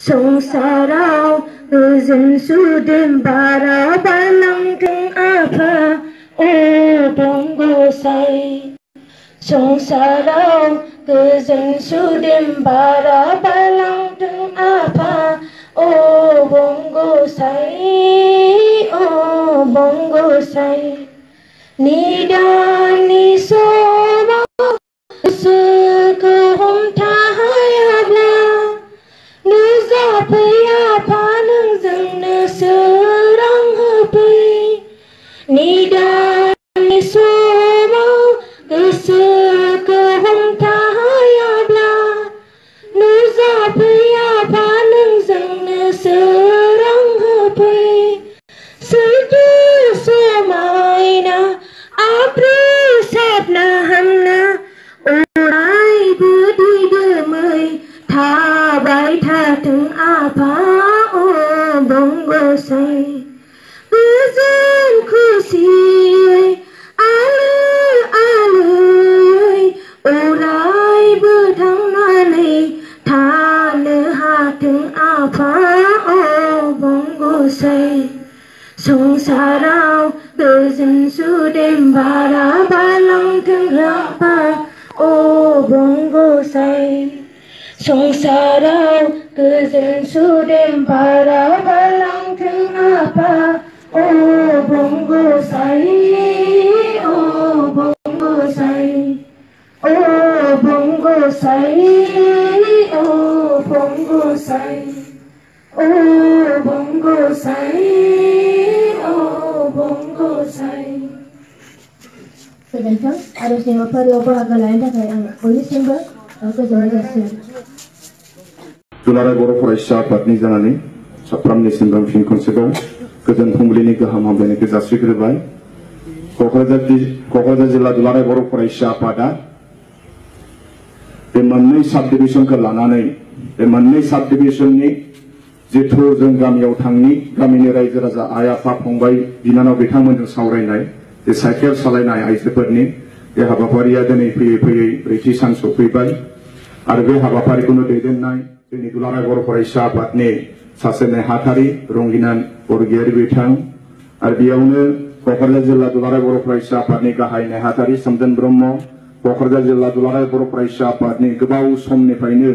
संसाराव गोजोन सुदेम बारा बारलांथों आफा अबं गसाइ संसाराव गोजोन सुदेम बारा बारलांथों आफा अबं गसाइ निदाननि समाव गोसोखौ हमथाहायाब्ला नुजाफै आफा नोंजोंनो सोरां होफै निदाननि समाव गोसोखौ हमथाहायाब्ला नुजाफै आफा नोंजोंनो सोरां होफै सैथो समायना आब्रु साबना हामना अरायबो दिदोमै थाबाय थाथों आफा अबं गसाइ गोजोन खुसियै आलो आलोयै अरायबो थांनानै थानो हाथों आफा अबं गसाइ संसाराव गोजोन सुदेम बारा बारलांथों आफा अबं गसाइ संसाराव गोजोन सुदेम बारा बारलांथों आफा अबं गसाइ अबं गसाइ अबं गसाइ अबं गसाइ अबं गसाइ अबं गसाइ गोजोन्थों आर'जनि हाबाफारियाव बाहागो लानो थाखाय आं बयनिसिमबो गोजोननाय जासियो दुलाराय बर' फरायसा आफादनि जानानै साफ्रोमनिसिमबो फिन खनसेबाव गोजोन फुंबिलिनि गाहाम हामलायनायखौ जासिग्रोबाय क'क्राझार जिल्ला दुलाराय बर' फरायसा आफादा बे मोननै साब डिभिजनखौ लानानै बे मोननै साब डिभिजननि जिथु जों गामियाव थांनि गामिनि रायजो राजा आइ आफा फंबाय बिनानाव बिथांमोनजों सावरायनाय जे साइकेल सालायनाय आइजोफोरनि बे हाबाफारिया दिनै फैयै फैयै ब्रैथि सान सफैबाय आरो बे हाबाफारिखौनो दैदेननाय जोंनि दुलाराय बर' फरायसा आफादनि सासे नेहाथारि रंगिना बरगयारि बिथां आरो बेयावनो क'क्राझार जिल्ला दुलाराय बर' फरायसा आफादनि गाहाय नेहाथारि सोमदोन ब्रह्म क'क्राझार जिल्ला दुलाराय बर' फरायसा आफादनि गोबाव समनिफ्रायनो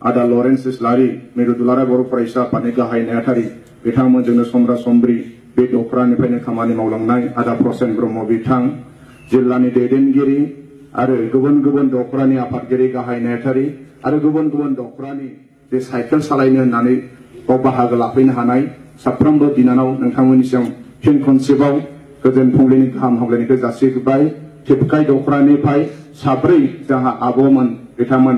आदा लरेन्स इस्लारि मिरु दुलाराय बर' फरायसा आफादनि गाहाय नेहाथारि बिथांमोनजोंनो समब्रा समब्रि बे दखरानिफ्रायनो खामानि मावलांनाय आदा प्रसेन ब्रह्म बिथां जिल्लानि दैदेनगिरि आरो गुबुन गुबुन दखरानि आफादगिरि गाहाय नेहाथारि आरो गुबुन गुबुन दखरानि जे साइकेल सालायनो होननानै बाहागो लाफैनो हानाय साफ्रोमबो बिनानाव नोंथांमोननिसिम फिन खनसेबाव गोजोन फुंबिलिनि गाहाम हामलायनायखौ जासिबाय थिपकाइ दखरानिफ्राय साब्रै जोंहा आब'मोन बिथांमोन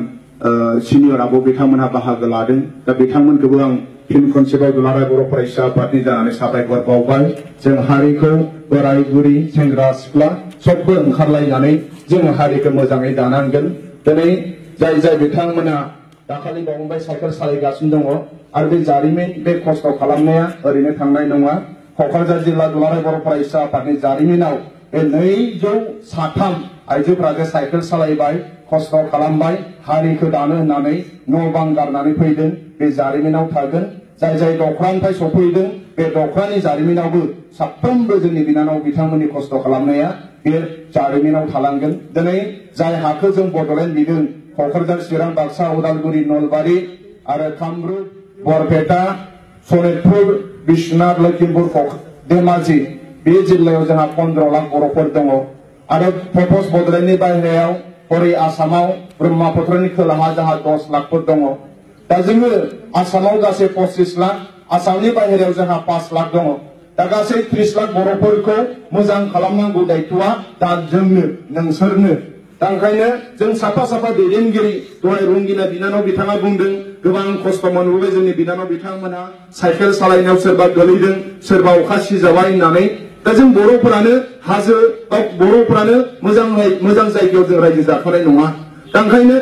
सिनियर आब' बिथांमोनहा बाहागो लादों दा बिथांमोनखौबो आं फिन खनसेबाव दुलाराय बर' फरायसा आफादनि जानानै साबायखर बावबाय जों हारिखौ बोराय बुरि सेंग्रा सिख्ला सबबो ओंखारलायनानै जों हारिखौ मोजाङै दानांगोन दिनै जाय जाय बिथांमोना दाखालि बावबाय साइकेल सालायगासिनो दङ आरो बे जारिमिन बे खस्थ' खालामनाया ओरैनो थांनाय नङा क'क्राझार जिल्ला दुलाराय बर' फरायसा आफादनि जारिमिनाव बे 203 आइजोफोरा जे साइकेल सालायबाय खस्थ' खालामबाय हारिखौ दानो होननानै न' बां गारनानै फैदों बे जारिमिनाव थागोन जाय जाय दखरानिफ्राय सफैदों बे दखरानि जारिमिनावबो साफ्रोमबो जोंनि बिनानाव बिथांमोननि खस्थ' खालामनाया बे जारिमिनाव थालांगोन दिनै जाय हाखौ जों बड'लेण्ड बिदों क'क्राझार चिरां बाक्सा उदालगुरि नलबारि आरो कामरुप बरपेटा सनितपुर बिश्वनाथ लखिमपुर धेमाजि बे जिल्लायाव जोंहा 15 लाख बर'फोर दङ आरो प्रप'ज बड'लेण्डनि बाहेरायाव हरै आसामाव ब्रह्मपुत्रनि खोलाहा जोंहा 10 लाखफोर दङ दा जोङो आसामाव गासै 25 लाख आसामनि बाहेरायाव जोंहा 5 लाख दङ दा गासै 30 लाख बर'फोरखौ मोजां खालामनांगौ दायित्वआ दा जोंनो नोंसोरनो दा ओंखायनो जों साफा साफा दैदेनगिरि दहाय रंगिना बिनानाव बिथाङा बुंदों गोबां खस्थ' मोनबोबाय जोंनि बिनानाव बिथांमोना साइकेल सालायनायाव सोरबा गोलैदों सोरबा अखा सिजाबाय होननानै दा जों बर'फोरानो हाजो बर'फोरानो मोजां जायगायाव जों रायजो जाखानाय नङा दा ओंखायनो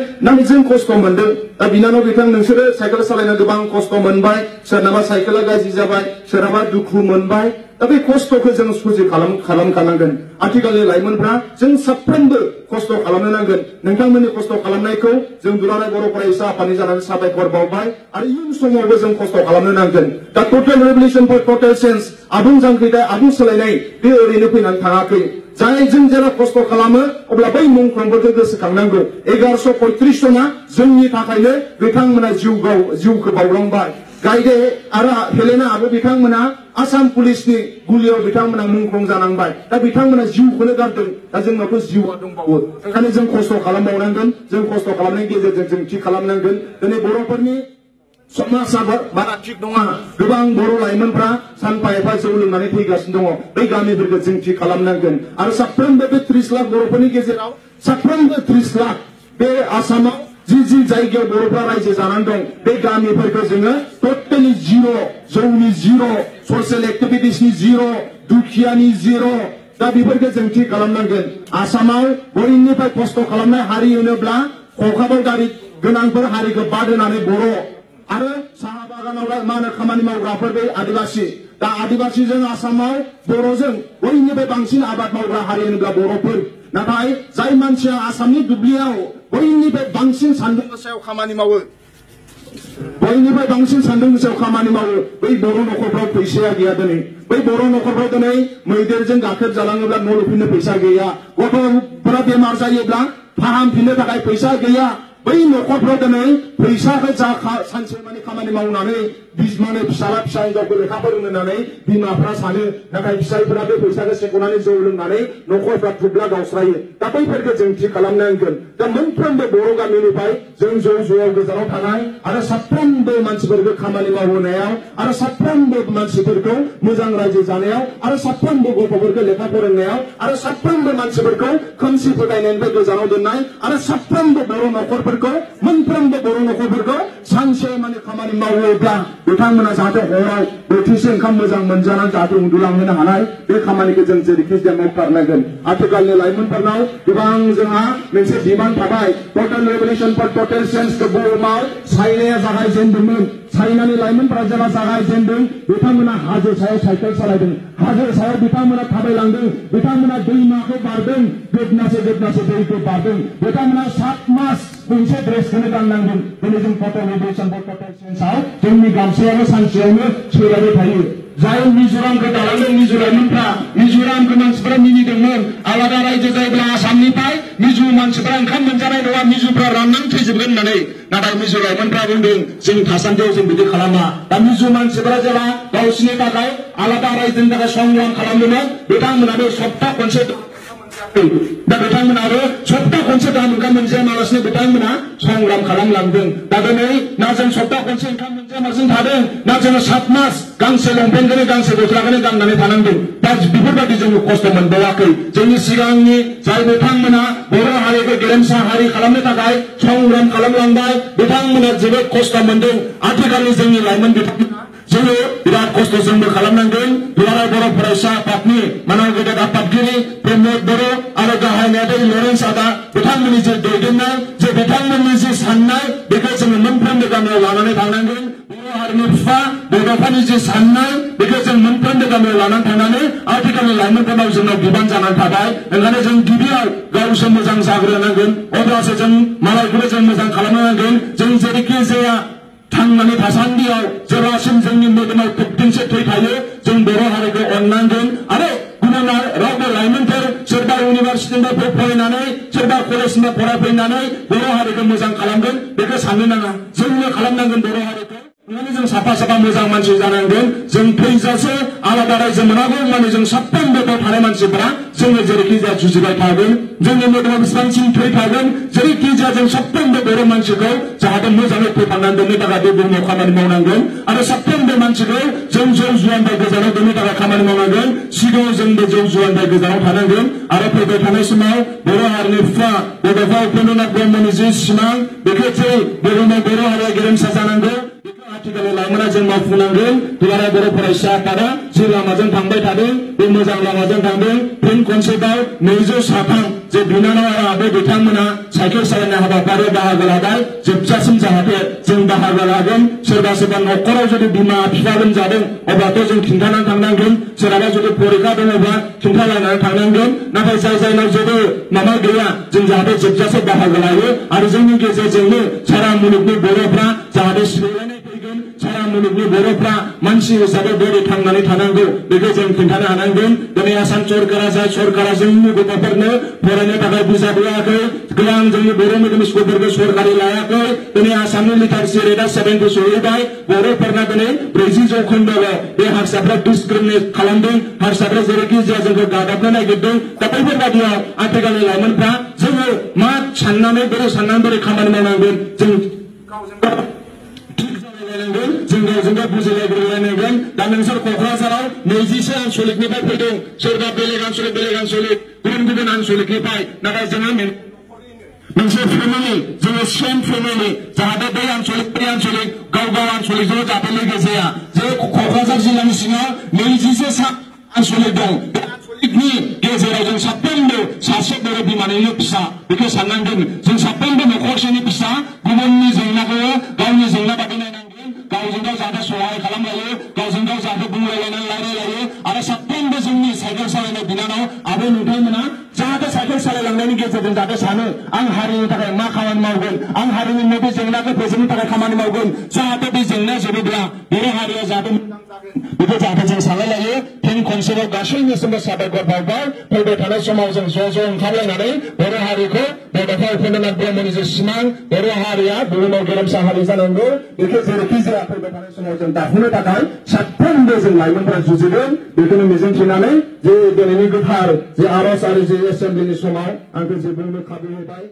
जों खस्थ' मोनदों दा बिनानाव बिथां नोंसोरो साइकेल सालायना गोबां खस्थ' मोनबाय सोरनाबा साइकेला गाज्रि जाबाय सोरनाबा दुखु मोनबाय दा बे खस्थ'खौ जों सुजि खालामखानांगोन आथिखालनि लाइमोनफ्रा जों साफ्रोमबो खस्थ' खालामनो नांगोन नोंथांमोननि खस्थ' खालामनायखौ जों दुलाराय बर' फरायसा आफादनि जानानै साबायखर बावबाय आरो इयुन समावबो जों खस्थ' खालामनो नांगोन दा टटेल रेभलिउसन फर टटेल चेन्ज आबुं जांख्रिथाय आबुं सोलायनाय बे ओरैनो फैनानै थाङाखै जाय जों जेला खस्थ' खालामो अब्ला बै मुंख्लंफोरखौ गोसोखांनांगौ 1135 जना जोंनि थाखायनो बिथांमोना जिउखौ बावलांबाय गायदे आरो हेलेना आबो बिथांमोना आसाम पुलिसनि गुलियाव बिथांमोना मुंख्लं जानांबाय दा बिथांमोना जिउखौनो गारदों दा जोंनावथ' जिउआ दंबावो ओंखायनो जों खस्थ' खालामबावनांगोन जों खस्थ' खालामनायनि गेजेरजों जों थि खालामनांगोन दिनै बर'फोरनि समाजा बारा थिग नङा गोबां बर' लाइमोनफ्रा सानफा एफा जौ लोंनानै थैगासिनो दङ बै गामिफोरखौ जों थि खालामनांगोन आरो साफ्रोमबो बे 30 लाख बर'फोरनि गेजेराव साफ्रोमबो 30 लाख बे आसामाव जि जायगायाव बर'फ्रा रायजो जानानै दं बे गामिफोरखौ जोङो टटेलि जिर' जौनि जिर' ससियेल एक्टिभिटिसनि जिर' दुखियानि जिर' दा बेफोरखौ जों थि खालामनांगोन आसामाव बयनिफ्राय खस्थ' खालामनाय हारि होनोब्ला खखाबाव गारि गोनांफोर हारिखौ बाद होनानै बर' आरो साहा बागानाव मा होनो खामानि मावग्राफोर बे आदिबासि दा आदिबासिजों आसामाव बर'जों बयनिफ्राय बांसिन आबाद मावग्रा हारि होनोब्ला बर'फोर नाथाय जाय मानसिया आसामनि दुब्लियाव बयनिफ्राय बांसिन सान्दुं गोसायाव खामानि मावो बयनिफ्राय बांसिन सान्दुं गोसायाव खामानि मावो बै बर' न'खरफ्राव फैसाया गैया दिनै बै बर' न'खरफ्राव दिनै मैदेरजों गाख्रेब जालाङोब्ला न' लुफिननो फैसा गैया गथ'फोरा बेमार जायोब्ला फाहामफिननो थाखाय फैसा गैया बै न'खरफ्राव दिनै फैसाखौ जा सानसे माने खामानि मावनानै माने फिसाला फिसा हिनजावखौ लेखा फोरोंनानै बिमाफ्रा सानो नाथाय फिसाइफोरा बे फैसाखौ सेख'नानै जौ लोंनानै न'खरफ्रा थुब्ला गावस्रायो दा बैफोरखौ जों थि खालामनांगोन दा मोनफ्रोमबो बर' गामिनिफ्राय जों जौ जुवाव गोजानाव थानाय आरो साफ्रोमबो मानसिफोरखौ खामानि मावहोनायाव आरो साफ्रोमबो मानसिफोरखौ मोजां रायजो जानायाव आरो साफ्रोमबो गथ'फोरखौ लेखा फोरोंनायाव आरो साफ्रोमबो मानसिफोरखौ खोमसि फोथायनायनिफ्राय गोजानाव दोननाय आरो साफ्रोमबो बर' न'खरफोरखौ मोनफ्रोमबो बर' न'खरफोरखौ सानसे माने खामानि मावोब्ला बिथांमोना जाहाथे हराव बोथिसे ओंखाम मोजां मोनजानानै जाहाथे उन्दुलांहोनो हानाय बे खामानिखौ जों जेरैखि जाया मावथारनांगोन आथिखालनि लाइमोनफोरनाव गोबां जोंहा मोनसे डिमान्ड थाबाय टटेल रेभलिउसन फर टटेल चेन्जखौ बुहुमाव चाइनाया जागायजेनदोंमोन चाइनानि लाइमोनफोरा जेब्ला जागायजेनदों बिथांमोना हाजो सायाव साइकेल सालायदों हाजो सायाव बिथांमोना थाबायलांदों बिथांमोना दैमाखौ बारदों गोदनासे दैखौ बारदों बिथांमोना 7 मास मोनसे ड्रेसखौनो गाननांदों दिनै जों टटेल रेभलिउसन फर टटेल चेन्जआव जोंनि गामसायाबो सानसेयावनो सोलायबाय थायो जाय मिज'रामखौ दालांदों मिज'रामखौ मानसिफोरा मिनिदोंमोन आलादा रायजो जायोब्ला आसामनिफ्राय मिजु मानसिफोरा ओंखाम मोनजानाय नङा मिजुफ्रा राननानै थैजोबगोन होननानै नाथाय मिजु लाइमोनफ्रा बुंदों जों थासान्दियाव जों बिदि खालामा दा मिजु मानसिफोरा जेब्ला गावसिनि थाखाय आलादा रायजोनि थाखाय संग्राम खालामदोंमोन बिथांमोनाबो सप्ता खनसे दा बिथांमोनाबो सप्ता खनसे गाहाम ओंखाम मोनजायालासिनो बिथांमोना संग्राम खालामलांदों दा दिनै ना जों सप्ता खनसे ओंखाम मोनजायालासिनो थादों ना जोङो 7 मास गांसे लंपेन्टखौनो गांसे गस्लाखौनो गाननानै थानांदों दा बेफोरबायदि जोङो खस्थ' मोनबावाखै जोंनि सिगांनि जाय बिथांमोना बर' हारिखौ गेरेमसा हारि खालामनो थाखाय संग्राम खालामलांबाय बिथांमोना जोबोद खस्थ' मोनदों आथिखालनि जोंनि लाइमोन बिथांमोना जोङो बिराद खस्थ' जोंबो खालामनांगोन दुलाराय बर' फरायसा आफादनि मानव गेदेर आफादगिरि प्रमद बर' आरो गाहाय नेहाथारि लरेन्स आदा बिथांमोननि जे दैदेननाय जे बिथांमोननि जे साननाय बेखौ जोङो मोनफ्रोमबो गामियाव लानानै थांनांगोन बर' हारिनि बिफा बड'फानि जे साननाय बेखौ जों मोनफ्रोमबो गामियाव लानानै थांनानै आथिखालनि लाइमोनफोरनाव जोंनाव बिबान जानानै थाबाय ओंखायनो जों गिबियाव गावसो मोजां जाग्रोनांगोन अब्लासो जों मालायखौबो जों मोजां खालामनांगोन जों जेरैखि जाया थांनानै थासान्दियाव जेब्लासिम जोंनि मोदोमाव थुबथिंसे थै थायो जों बर' हारिखौ अननांगोन आरो गुबुन रावबो लाइमोनफोर सोरबा इउनिभार्सिटिनिफ्राय फरायनानै सोरबा कलेजनिफ्राय फरायफैनानै बर' हारिखौ मोजां खालामगोन बेखौ साननो नाङा जोंनो खालामनांगोन बर' हारिखौ ओंखायनो जों साफा मोजां मानसि जानांगोन जों थैजासे आलादा रायजो मोनागौ माने जों साफ्रोमबो थानाय मानसिफोरा जोङो जेरैखि जाया जुजिबाय थागोन जोंनि मोदोमाव बेसेबांसिम थै थागोन जेरैखि जाया जों साफ्रोमबो बर' मानसिखौ जाहाथे मोजाङै फोथांनानै दोननो थाखाय बे बुहुमाव खामानि मावनांगोन आरो साफ्रोमबो मानसिखौ जों जौ जुवानिफ्राय गोजानाव दोननो थाखाय खामानि मावनांगोन सिगाङाव जोंबो जौ जुवानिफ्राय गोजानाव थानांगोन आरो फैबाय थानाय समाव बर' हारिनि बिफा बड'फा उपेन्द्रनाथ ब्रह्मनि जे सिमां बेखौ जे बुहुमाव बर' हारिया गेरेमसा जानांगौ आथिखालाव लाइमोना जों मावफुंनांगोन दुलाराय बर' फरायसा आफादा जे लामाजों थांबाय थादों बे मोजां लामाजों थांदों फिन खनसेबाव 203 जे बिनानाव आरो आबै बिथांमोना साइकेल सालायनाय हाबाफारियाव बाहागो लाबाय जोबजासिम जाहाथे जों बाहागो लागोन सोरबा सोरबा न'खराव जुदि बिमा बिफा लोमजादों अब्लाथ' जों खिन्थानानै थांनांगोन सोरहाबा जुदि परिखा दङब्ला खिन्थालायनानै थांनांगोन नाथाय जाय जायनाव जेबो माबा गैया जों जाहाथे जोबजासे बाहागो लायो आरो जोंनि गेजेरजोंनो सारा मुलुगनि बर'फ्रा जाहाथे सोलायनाय फैगोन सारा मुलुगनि बर'फ्रा मानसि हिसाबै बोरै थांनानै थानांगौ बेखौ जों खिन्थानो हानांगोन दिनै आसाम सरकारा जाय सरकारा जोंनि गथ'फोरनो फरायनो थाखाय बिजाब होआखै गोबां जोंनि बर' मिडियाम स्कुलफोरखौ सरकारि लायाखै दिनै आसामनि लिटारेसि रेटआ 70 सहैबाय बर'फोरना दिनै 40% बे हारसाफ्रा डिसक्रिमिनेट खालामदों हारसाफ्रा जेरैखि जाया जोंखौ गादबनो नागिरदों दा बैफोरबादियाव आथिखालनि लाइमोनफ्रा जोङो मा साननानै बोरै खामानि मावनांगोन जों गावजों गाव थिग जालायलायनांगोन जों गावजों गाव बुजिलायग्रोलायनांगोन दा नोंसोर क'क्राझाराव 20 आनसलिकनिफ्राय फैदों सोरबा बेलेग आनसलिक गुबुन आनसलिकनिफ्राय नाथाय जोङो मोनसे फेमिलि जोङो सेम फेमिलि जाहाथे बै आनसलिक गाव आनसलिकजों जाहाथे लोगो जाया जे क'क्राझार जिल्लानि सिङाव 20 आनसलिक दं बे आनसलिकनि गेजेराव जों साफ्रोमबो सासे बर' बिमानिनो फिसा बेखौ साननांगोन जों साफ्रोमबो न'खरसेनि फिसा गुबुननि जेंनाखौ गावनि जेंना बादि नायनांगोन गावजों गाव जाहाथे सहाय खालामलायो गावजों गाव जाहाथे बुंलायलायनानै रायलायलायो आरो साफ्रोमबो जोंनि साइकेल सालायनाय बिनानाव आबै नोंथांमोना जाहाथे साइकेल सालायलांनायनि गेजेरजों जाहाथे सानो आं हारिनि थाखाय मा खामानि मावगोन आं हारिनि बे जेंनाखौ फोजोबनो थाखाय खामानि मावगोन जाहाथे बे जेंना जोबोब्ला बर' हारिया जाहाथे मोजां जागोन बेखौ जाहाथे जों सानलायलायो फिन खनसेबाव गासैनिसिमबो साबायखर बावबाय फैबाय थानाय समाव जों ज' ओंखारलायनानै बर' हारिखौ बड'फा उपेन्द्रनाथ ब्रह्मनि जे सिमां बर' हारिया बुहुमाव गेरेमसा हारि जानांगौ बेखौ जेरैखि जाया फैबाय थानाय समाव जों दाफुंनो थाखाय साफ्रोमबो जों लाइमोनफोरा जुजिगोन बेखौनो मिजिंथिनानै जे दिनैनि गोथार जे आर'ज आरो जे एसेम्ब्लिनि समाव आंखौ जे बुंनो खाबु होबाय